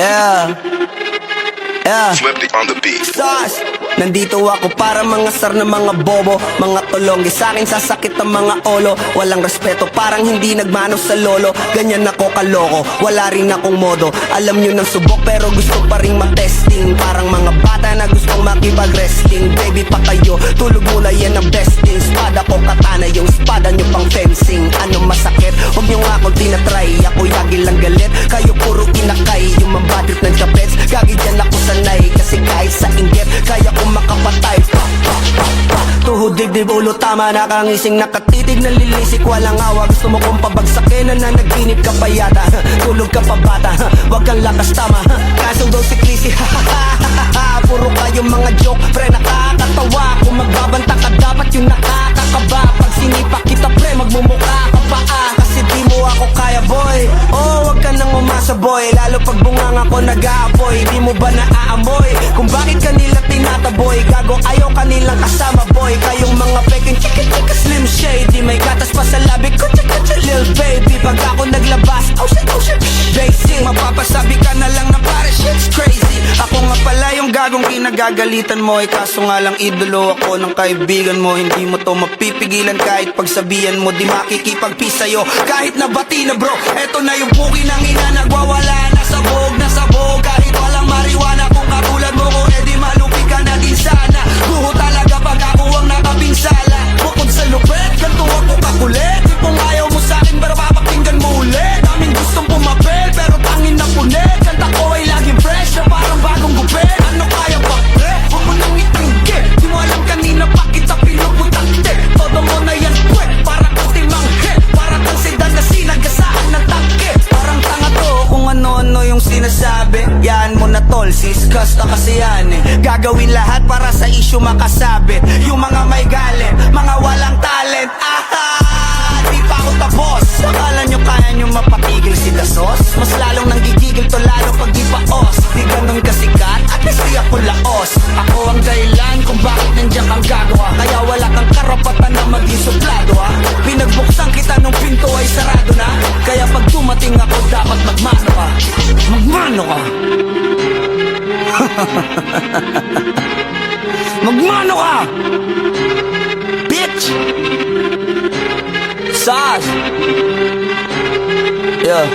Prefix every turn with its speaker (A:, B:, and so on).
A: Yeah.
B: Flipped on the beat.
A: Stars, nandito ako para mga sar na mga bobo, mga tulonggi sa akin sasakit ang mga olo. Walang respeto, parang hindi nagmano sa lolo. Ganyan ako kaloko, wala rin akong modo. Alam nyo ng subok pero gusto pa rin matesting. Parang mga bata na gustong makipag-wrestling. Baby pa kayo, tulog muna yan ang besting. Espada ko katana, yung espada nyo pang fencing. Ano masakit? Huwag nyo nga akong tinatry. Ako yagi lang galit, kayo puro kinakay. Yung mambadrip ng chapets, gagi dyan ako sanay. Kasi kahit sa inggit, kaya kong makapatay. Tuhod, dibdib, ulo, tama, nakangising, nakatitig, nalilisik, walang awa. Gusto mo kong pabagsakin, nananaginip ka pa yata. Tulog ka pa bata, wag kang lakas tama. Kaso daw si Chrissy, puro kayong mga joke, pre, nakakatawa. Kung magbabanta ka, dapat yung nakakakaba. Pag sinipa kita, pre, magmumukha ka pa kasi di mo ako kaya, boy. Oh, wag ka nang umasa, boy. Lalo pag bunganga ko nag-aapoy. Di mo ba naaamoy kung bakit kanila tinataboy? Gago, ayaw kanilang kasama, boy. Kayong mga peking chika-chika slim shady. May gatas pa sa labi ko, chika-chika lil baby. Pag ako naglabas, oh shit, basic. Mapapasabi ka na lang na pare, shit's crazy. Ako nga pala yung gagong kinagagalitan mo. Kaso nga lang idolo ako ng kaibigan mo. Hindi mo to mapipigilan kahit pagsabihan mo. Di makikipagpis sa'yo kahit nabati na bro. Eto na yung puki ng ina, nagwawala na sabog. Kahit walang mariwana, kung katulad mo ko, edi malupi ka na din sana. Guho talaga pag ako ang nakapinsala. Bukod sa lupet, ganito ako kakulit. Tipong ayaw mo sa'kin pero papakinggan mo ulit. Daming gustong pumapel pero tangin na punit. Kanta ko ay laging fresh na parang bagong gupit. Ano kaya ba pre? Huwag mo nang itingge. Di mo alam kanina pa kita pinuputante. Todo mo na yan pwe, parang kutimang hit. Parang kang sedan na sinagasaan ng tangke. Parang tanga to kung ano-ano yung sinasabi. Yan mo na tol, siskas na kasi yan eh. Gagawin lahat para sa issue makasabit. Yung mga may galit, mga walang talent. Di pa ako tapos. Akala nyo kaya nyo mapatigil si Dasos? Mas lalong nanggigigil to lalo pag di paos. Di ganun kasikat, at least di ako laos. Ako ang dahilan kung bakit nandiyan kang gagawa. Kaya wala kang karapatan na maging suplado ha. Pinagbuksan kita nung pinto ay sarado na. Kaya pag dumating ako dapat magmano ka. Magmano ka. Magmano ka, bitch. Sas. Yeah.